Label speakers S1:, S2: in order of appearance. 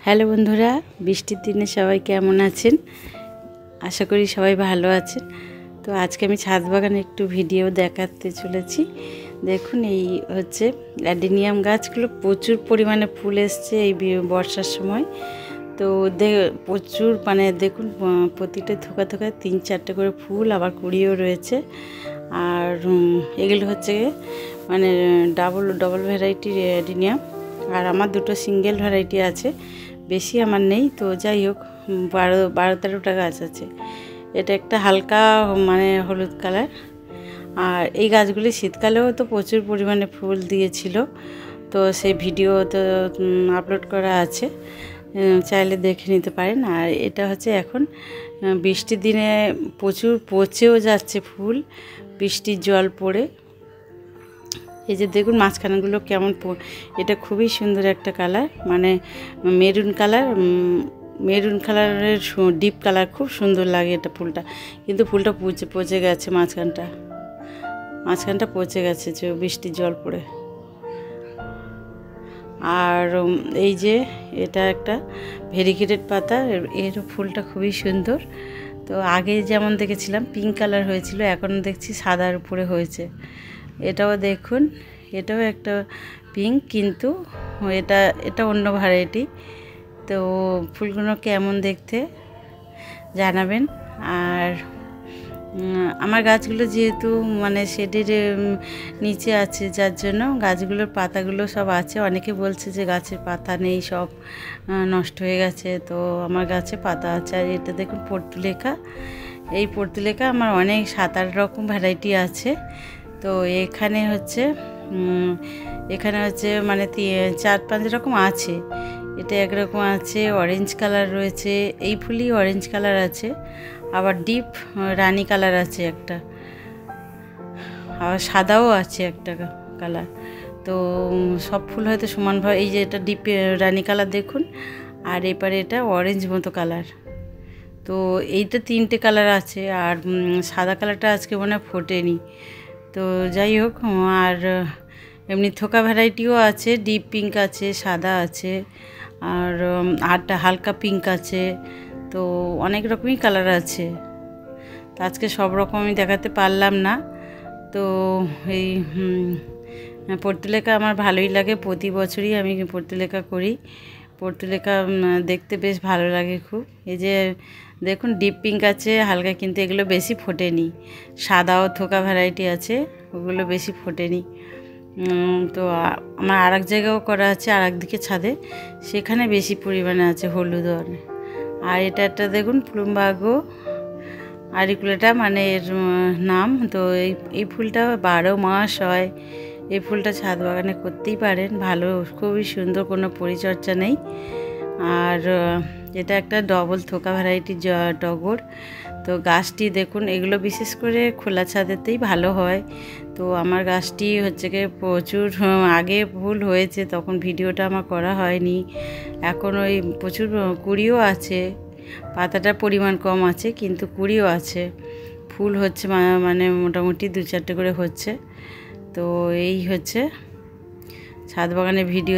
S1: Hello বন্ধুরা, বৃষ্টির দিনে সবাই কেমন আছেন? আশা করি সবাই ভালো আছেন। তো আজকে আমি ছাদ বাগানে একটু ভিডিও দেখাতে চলেছি। দেখুন, এই হচ্ছে অ্যাডেনিয়াম গাছগুলো প্রচুর পরিমাণে ফুল এসছে এই বর্ষার সময়। তো প্রচুর দেখুন, প্রতিটা থোকা থোকায় 3-4টে করে ফুল, আবার কুড়িও রয়েছে। আর এগুলো হচ্ছে ডাবল ডাবল ভ্যারাইটির অ্যাডেনিয়াম, আর আমার দুটো সিঙ্গেল ভ্যারাইটি আছে, বেশি আমার নেই। তো যাই হোক, 12-13টা গাছ আছে। এটা একটা হালকা হলুদ কালার। আর এই গাছগুলি শীতকালেও তো প্রচুর পরিমাণে ফুল দিয়েছিল, তো সেই ভিডিও তো আপলোড করা আছে, চাইলে দেখে নিতে পারেন। আর এটা হচ্ছে এখন বৃষ্টির দিনে প্রচুর পচেও যাচ্ছে ফুল, বৃষ্টির জল পড়ে। এই যে দেখুন মাঝখানগুলো কেমন, এটা খুবই সুন্দর একটা কালার, মেরুন কালারের ডিপ কালার, খুব সুন্দর লাগে এটা ফুলটা। কিন্তু ফুলটা পচে গেছে, মাঝখানটা পচে গেছে যে বৃষ্টির জল পড়ে। আর এই যে এটা একটা ভেরিকেটেড পাতা, এর ফুলটা খুবই সুন্দর। তো আগে যেমন দেখেছিলাম পিঙ্ক কালার হয়েছিল, এখন দেখছি সাদার উপরে হয়েছে। এটাও দেখুন, এটাও একটা পিঙ্ক, কিন্তু এটা অন্য ভ্যারাইটি। তো ফুলগুলো কেমন দেখতে জানাবেন। আর আমার গাছগুলো যেহেতু শেডের নিচে আছে, যার জন্য গাছগুলোর পাতাগুলো সব আছে। অনেকে বলছে যে গাছের পাতা নেই, সব নষ্ট হয়ে গেছে। তো আমার গাছে পাতা আছে। আর এটা দেখুন পর্তুলেখা, এই পর্তুলেখা আমার অনেক 7-8 রকম ভ্যারাইটি আছে। তো এখানে হচ্ছে 4-5 রকম আছে। এটা একরকম আছে, অরেঞ্জ কালার রয়েছে, এই ফুলই অরেঞ্জ কালার আছে, আবার ডিপ রানি কালার আছে একটা, আবার সাদাও আছে একটা কালার। তো সব ফুল হয়তো সমানভাবে, এই যে এটা ডিপ রানি কালার দেখুন, আর এপারে এটা অরেঞ্জ মতো কালার। তো এইটা 3টে কালার আছে, আর সাদা কালারটা আজকে মনে হয় ফোটেনি। তো যাই হোক, আর এমনি থোকা ভ্যারাইটিও আছে, ডিপ পিঙ্ক আছে, সাদা আছে, আর আরটা হালকা পিঙ্ক আছে। তো অনেক রকমই কালার আছে। তো আজকে সব রকম আমি দেখাতে পারলাম না। তো এই পর্তুলেখা আমার ভালোই লাগে, প্রতি বছরই আমি পর্তুলেখা করি। পর্তুলেখা দেখতে বেশ ভালো লাগে খুব। এই যে দেখুন ডিপ পিঙ্ক আছে হালকা, কিন্তু এগুলো বেশি ফোটেনি। সাদাও থোকা ভ্যারাইটি আছে, ওগুলো বেশি ফোটেনি। তো আমার আর এক জায়গাও করা আছে, আর একদিকে ছাদে, সেখানে বেশি পরিমাণে আছে হলুদ। আর এটা একটা দেখুন প্লুম্বাগো আরিকুলাটা এর নাম। তো এই ফুলটা 12 মাস হয়। এই ফুলটা ছাদ বাগানে করতেই পারেন, ভালো, খুবই সুন্দর, কোনো পরিচর্যা নেই। আর এটা একটা ডবল থোকা ভ্যারাইটির টগর। তো গাছটি দেখুন, এগুলো বিশেষ করে খোলা ছাদেতেই ভালো হয়। তো আমার গাছটি হচ্ছে গিয়ে প্রচুর আগে ফুল হয়েছে, তখন ভিডিওটা আমার করা হয়নি। এখন ওই প্রচুর কুড়িও আছে, পাতাটার পরিমাণ কম আছে, কিন্তু কুড়িও আছে, ফুল হচ্ছে মোটামুটি 2-4টে করে হচ্ছে। তো এই হচ্ছে ছাদ বাগানের ভিডিও